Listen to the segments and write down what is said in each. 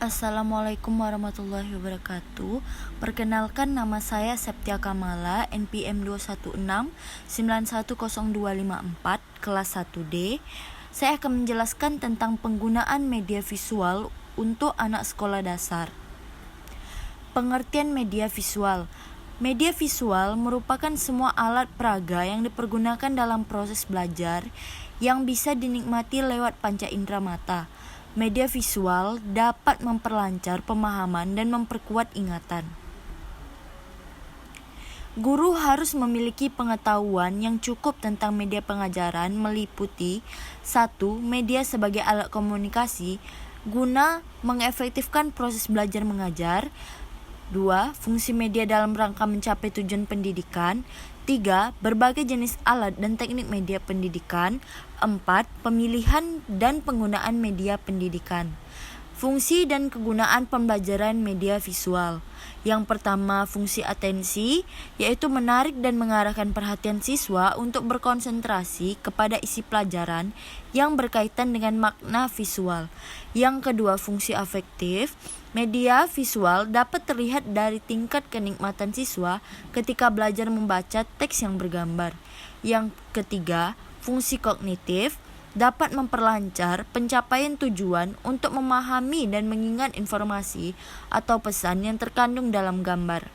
Assalamualaikum warahmatullahi wabarakatuh. Perkenalkan, nama saya Septia Kamala, NPM 216910254, kelas 1D. Saya akan menjelaskan tentang penggunaan media visual untuk anak sekolah dasar. Pengertian media visual. Media visual merupakan semua alat peraga yang dipergunakan dalam proses belajar yang bisa dinikmati lewat panca indera mata. Media visual dapat memperlancar pemahaman dan memperkuat ingatan. Guru harus memiliki pengetahuan yang cukup tentang media pengajaran meliputi 1. Media sebagai alat komunikasi guna mengefektifkan proses belajar mengajar. 2. Fungsi media dalam rangka mencapai tujuan pendidikan. 3. Berbagai jenis alat dan teknik media pendidikan. 4. Pemilihan dan penggunaan media pendidikan. Fungsi dan kegunaan pembelajaran media visual. Yang pertama, fungsi atensi, yaitu menarik dan mengarahkan perhatian siswa untuk berkonsentrasi kepada isi pelajaran yang berkaitan dengan makna visual. Yang kedua, fungsi afektif. Media visual dapat terlihat dari tingkat kenikmatan siswa ketika belajar membaca teks yang bergambar. Yang ketiga, fungsi kognitif, dapat memperlancar pencapaian tujuan untuk memahami dan mengingat informasi atau pesan yang terkandung dalam gambar.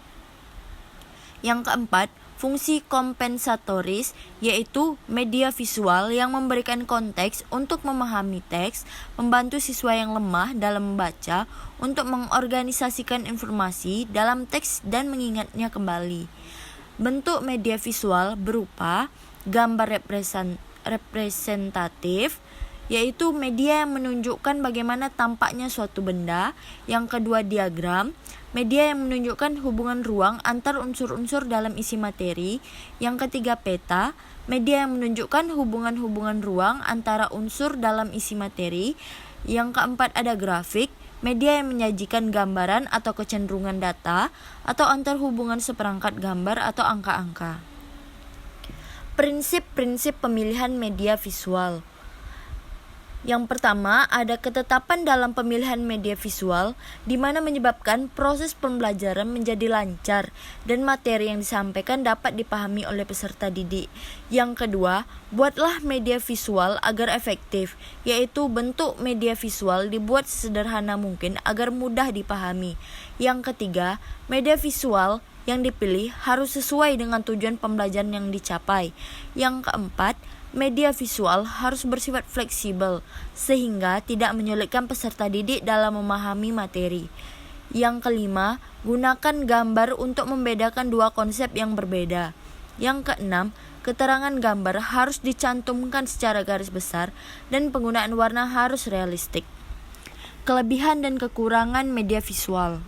Yang keempat, fungsi kompensatoris, yaitu media visual yang memberikan konteks untuk memahami teks, membantu siswa yang lemah dalam membaca untuk mengorganisasikan informasi dalam teks dan mengingatnya kembali. Bentuk media visual berupa gambar representatif, yaitu media yang menunjukkan bagaimana tampaknya suatu benda. Yang kedua, diagram, media yang menunjukkan hubungan ruang antar unsur-unsur dalam isi materi. Yang ketiga, peta, media yang menunjukkan hubungan-hubungan ruang antara unsur dalam isi materi. Yang keempat, ada grafik, media yang menyajikan gambaran atau kecenderungan data atau antar hubungan seperangkat gambar atau angka-angka. Prinsip-prinsip pemilihan media visual. Yang pertama, ada ketetapan dalam pemilihan media visual di mana menyebabkan proses pembelajaran menjadi lancar dan materi yang disampaikan dapat dipahami oleh peserta didik. Yang kedua, buatlah media visual agar efektif, yaitu bentuk media visual dibuat sesederhana mungkin agar mudah dipahami. Yang ketiga, media visual yang dipilih harus sesuai dengan tujuan pembelajaran yang dicapai. Yang keempat, media visual harus bersifat fleksibel sehingga tidak menyulitkan peserta didik dalam memahami materi. Yang kelima, gunakan gambar untuk membedakan dua konsep yang berbeda. Yang keenam, keterangan gambar harus dicantumkan secara garis besar dan penggunaan warna harus realistik. Kelebihan dan kekurangan media visual.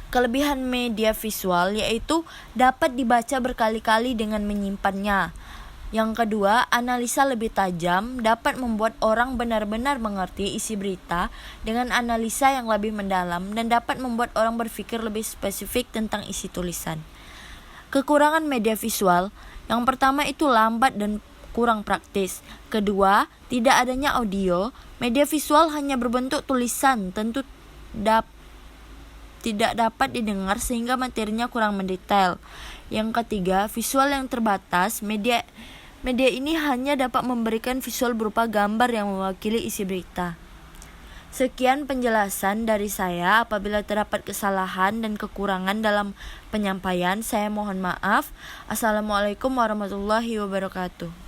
Kelebihan media visual yaitu dapat dibaca berkali-kali dengan menyimpannya. Yang kedua, analisa lebih tajam, dapat membuat orang benar-benar mengerti isi berita dengan analisa yang lebih mendalam dan dapat membuat orang berpikir lebih spesifik tentang isi tulisan. Kekurangan media visual, yang pertama itu lambat dan kurang praktis. Kedua, tidak adanya audio. Media visual hanya berbentuk tulisan, tentu tidak dapat didengar sehingga materinya kurang mendetail. Yang ketiga, visual yang terbatas. Media ini hanya dapat memberikan visual berupa gambar yang mewakili isi berita. Sekian penjelasan dari saya. Apabila terdapat kesalahan dan kekurangan dalam penyampaian, saya mohon maaf. Assalamualaikum warahmatullahi wabarakatuh.